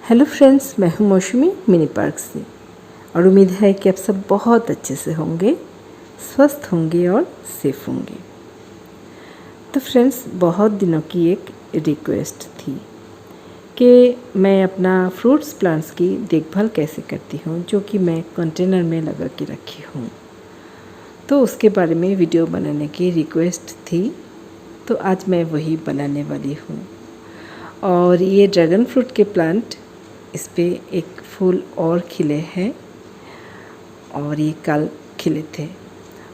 Hello friends, मैं हूं मौसमी मिनी पार्क से और उम्मीद है कि आप सब बहुत अच्छे से होंगे, स्वस्थ होंगे और सेफ होंगे। तो फ्रेंड्स, बहुत दिनों की एक रिक्वेस्ट थी कि मैं अपना फ्रूट्स प्लांट्स की देखभाल कैसे करती हूं, जो कि मैं कंटेनर में लगा के रखी हूं। तो उसके बारे में वीडियो बनाने की रिक्वेस्ट थी, तो आज मैं वही बनाने वाली हूं। और ये ड्रैगन फ्रूट के प्लांट, इस पे एक फूल और खिले हैं और ये कल खिले थे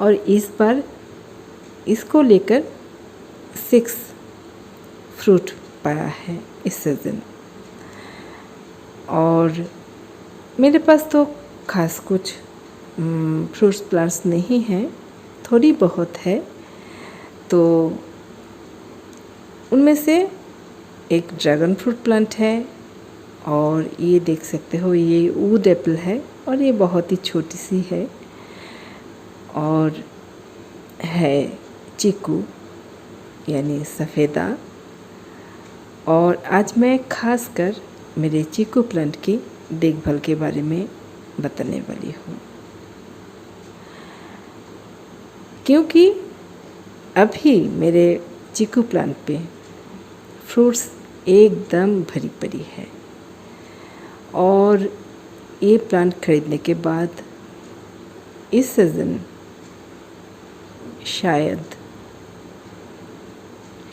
और इस बार इसको लेकर 6 फ्रूट पाया है इस सीज़न। और मेरे पास तो खास कुछ फ्रूट्स प्लांट्स नहीं हैं, थोड़ी बहुत है। तो उनमें से एक ड्रैगन फ्रूट प्लांट है और ये देख सकते हो, ये वुड एप्पल है और ये बहुत ही छोटी सी है। और है चीकू यानी सफ़ेदा। और आज मैं खास कर मेरे चीकू प्लांट की देखभाल के बारे में बताने वाली हूँ, क्योंकि अभी मेरे चीकू प्लांट पे फ्रूट्स एकदम भरी पड़ी है। और ये प्लांट खरीदने के बाद इस सीज़न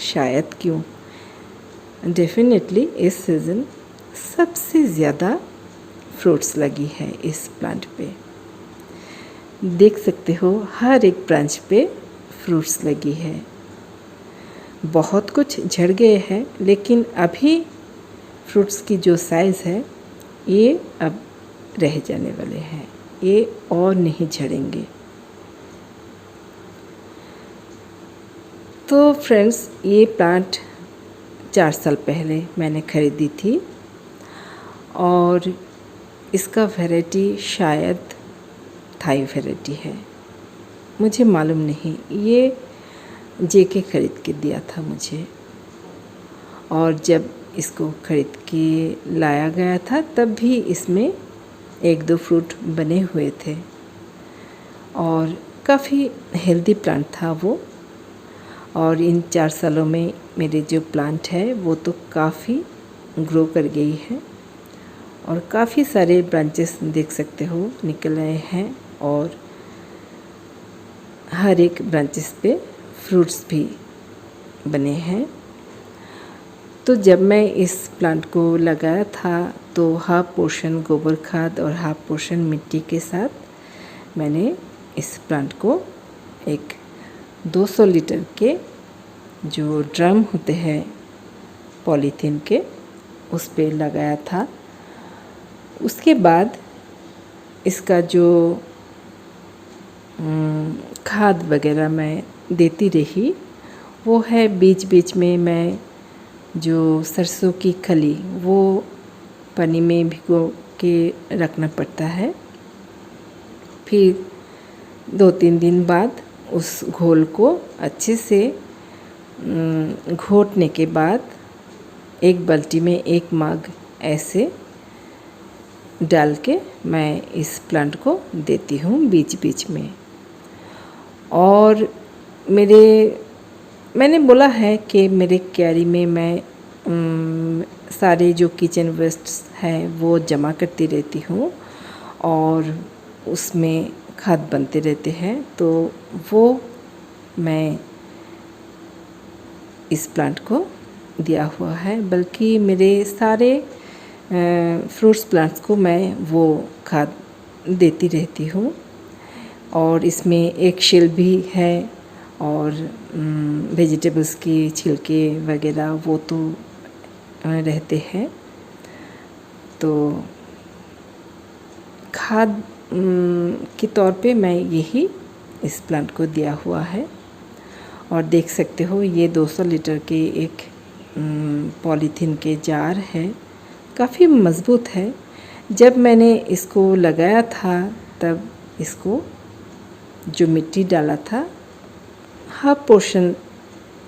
शायद क्यों डेफिनेटली इस सीज़न सबसे ज़्यादा फ्रूट्स लगी है इस प्लांट पे। देख सकते हो, हर एक ब्रांच पे फ्रूट्स लगी है। बहुत कुछ झड़ गए हैं, लेकिन अभी फ्रूट्स की जो साइज़ है ये अब रह जाने वाले हैं, ये और नहीं झड़ेंगे। तो फ्रेंड्स, ये प्लांट 4 साल पहले मैंने ख़रीदी थी और इसका वैरायटी शायद थाई वैरायटी है, मुझे मालूम नहीं। ये जेके ख़रीद के दिया था मुझे, और जब इसको ख़रीद के लाया गया था तब भी इसमें 1-2 फ्रूट बने हुए थे और काफ़ी हेल्दी प्लांट था वो। और इन 4 सालों में मेरे जो प्लांट है वो तो काफ़ी ग्रो कर गई है और काफ़ी सारे ब्रांचेस देख सकते हो निकल आए हैं और हर एक ब्रांचेस पे फ्रूट्स भी बने हैं। तो जब मैं इस प्लांट को लगाया था तो हाफ पोर्शन गोबर खाद और हाफ पोर्शन मिट्टी के साथ मैंने इस प्लांट को एक 200 लीटर के जो ड्रम होते हैं पॉलीथीन के, उस पे लगाया था। उसके बाद इसका जो खाद वगैरह मैं देती रही, वो है बीच बीच में मैं जो सरसों की खली वो पानी में भिगो के रखना पड़ता है। फिर 2-3 दिन बाद उस घोल को अच्छे से घोटने के बाद एक बाल्टी में 1 मग ऐसे डाल के मैं इस प्लांट को देती हूँ बीच बीच में। और मैंने बोला है कि मेरे क्यारी में मैं सारे जो किचन वेस्ट्स हैं वो जमा करती रहती हूँ और उसमें खाद बनते रहते हैं, तो वो मैं इस प्लांट को दिया हुआ है। बल्कि मेरे सारे फ्रूट्स प्लांट्स को मैं वो खाद देती रहती हूँ। और इसमें एक शेल भी है और वेजिटेबल्स की छिलके वगैरह वो तो रहते हैं। तो खाद के तौर पे मैं यही इस प्लांट को दिया हुआ है। और देख सकते हो, ये 200 लीटर के एक पॉलीथीन के जार है, काफ़ी मज़बूत है। जब मैंने इसको लगाया था तब इसको जो मिट्टी डाला था हाफ पोर्शन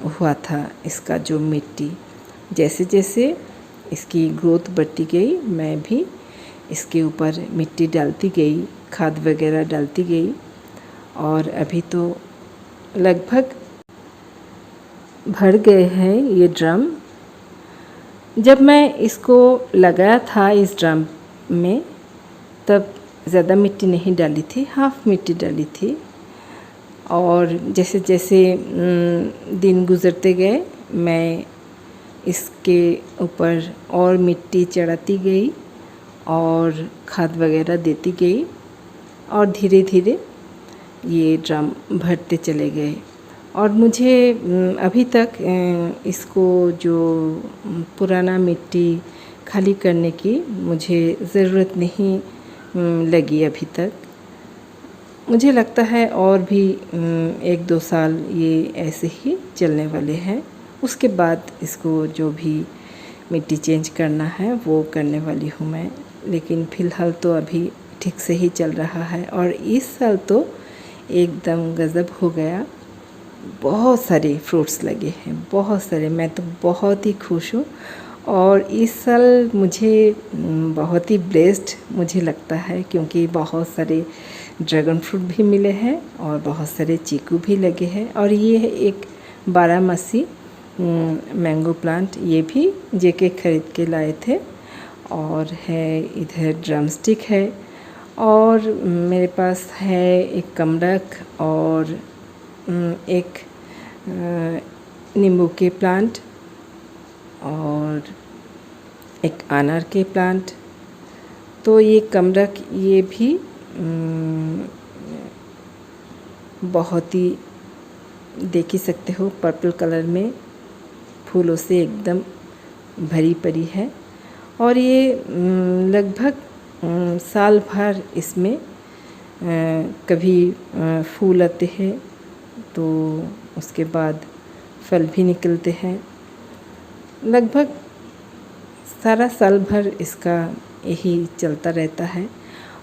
हुआ था इसका जो मिट्टी। जैसे जैसे इसकी ग्रोथ बढ़ती गई, मैं भी इसके ऊपर मिट्टी डालती गई, खाद वगैरह डालती गई और अभी तो लगभग भर गए हैं ये ड्रम। जब मैं इसको लगाया था इस ड्रम में तब ज़्यादा मिट्टी नहीं डाली थी, हाफ मिट्टी डाली थी और जैसे जैसे दिन गुज़रते गए मैं इसके ऊपर और मिट्टी चढ़ाती गई और खाद वगैरह देती गई और धीरे धीरे ये ड्रम भरते चले गए और मुझे अभी तक इसको जो पुराना मिट्टी खाली करने की मुझे ज़रूरत नहीं लगी अभी तक। मुझे लगता है और भी 1-2 साल ये ऐसे ही चलने वाले हैं, उसके बाद इसको जो भी मिट्टी चेंज करना है वो करने वाली हूँ मैं। लेकिन फ़िलहाल तो अभी ठीक से ही चल रहा है और इस साल तो एकदम गज़ब हो गया। बहुत सारे फ्रूट्स लगे हैं, बहुत सारे, मैं तो बहुत ही खुश हूँ और इस साल मुझे बहुत ही ब्लेस्ड मुझे लगता है क्योंकि बहुत सारे ड्रैगन फ्रूट भी मिले हैं और बहुत सारे चीकू भी लगे हैं और ये है एक 12 मासी मैंगो प्लांट, ये भी जेके ख़रीद के लाए थे और है इधर ड्रमस्टिक है और मेरे पास है एक कमरख और एक नींबू के प्लांट और एक अनार के प्लांट। तो ये कमरख ये भी बहुत ही देख ही सकते हो पर्पल कलर में फूलों से एकदम भरी पड़ी है और ये लगभग साल भर इसमें कभी फूल आते हैं तो उसके बाद फल भी निकलते हैं। लगभग सारा साल भर इसका यही चलता रहता है।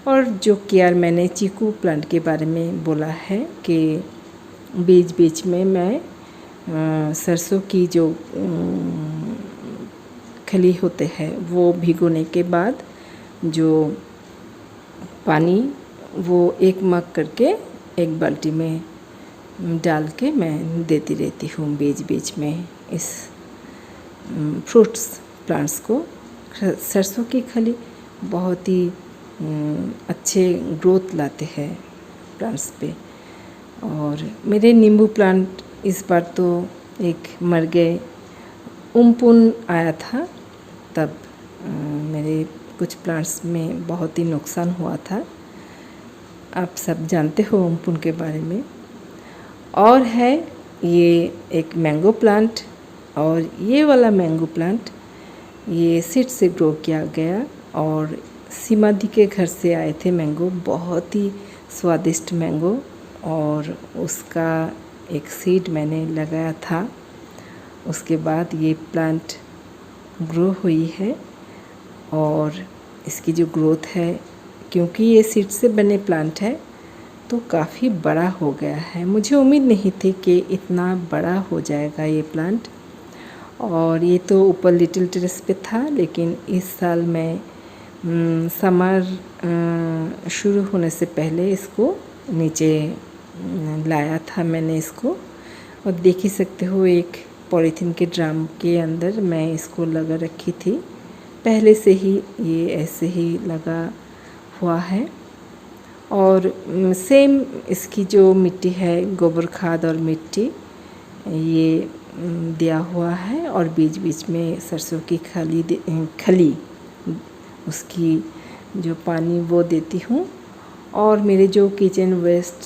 और जो केयर मैंने चीकू प्लांट के बारे में बोला है कि बीच बीच में मैं सरसों की जो खली होते हैं वो भिगोने के बाद जो पानी वो 1 मग करके एक बाल्टी में डाल के मैं देती रहती हूँ बीच बीच में इस फ्रूट्स प्लांट्स को। सरसों की खली बहुत ही अच्छे ग्रोथ लाते हैं प्लांट्स पे। और मेरे नींबू प्लांट इस बार तो एक मर गए, उमपुन आया था तब मेरे कुछ प्लांट्स में बहुत ही नुकसान हुआ था। आप सब जानते हो उमपुन के बारे में। और है ये एक मैंगो प्लांट और ये वाला मैंगो प्लांट ये सीड से ग्रो किया गया और सीमा दी के घर से आए थे मैंगो, बहुत ही स्वादिष्ट मैंगो और उसका एक सीड मैंने लगाया था। उसके बाद ये प्लांट ग्रो हुई है और इसकी जो ग्रोथ है क्योंकि ये सीड से बने प्लांट है तो काफ़ी बड़ा हो गया है। मुझे उम्मीद नहीं थी कि इतना बड़ा हो जाएगा ये प्लांट। और ये तो ऊपर लिटिल टेरेस पे था लेकिन इस साल मैं समर शुरू होने से पहले इसको नीचे लाया था मैंने इसको। और देख ही सकते हो एक पॉलीथीन के ड्रम के अंदर मैं इसको लगा रखी थी, पहले से ही ये ऐसे ही लगा हुआ है। और सेम इसकी जो मिट्टी है गोबर खाद और मिट्टी ये दिया हुआ है और बीच बीच में सरसों की खली उसकी जो पानी वो देती हूँ। और मेरे जो किचन वेस्ट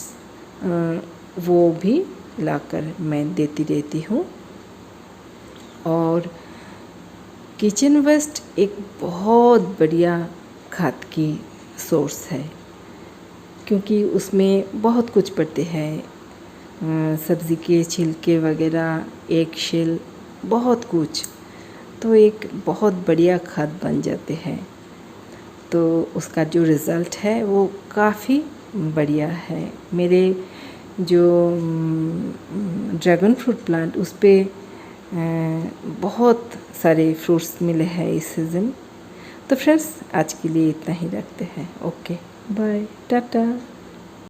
वो भी लाकर मैं देती रहती हूँ। और किचन वेस्ट एक बहुत बढ़िया खाद की सोर्स है क्योंकि उसमें बहुत कुछ पड़ते हैं, सब्ज़ी के छिलके वगैरह, एग शेल, बहुत कुछ, तो एक बहुत बढ़िया खाद बन जाते हैं। तो उसका जो रिज़ल्ट है वो काफ़ी बढ़िया है। मेरे जो ड्रैगन फ्रूट प्लांट उस पर बहुत सारे फ्रूट्स मिले हैं इस सीज़न। तो फ्रेंड्स आज के लिए इतना ही रखते हैं। Okay bye Tata.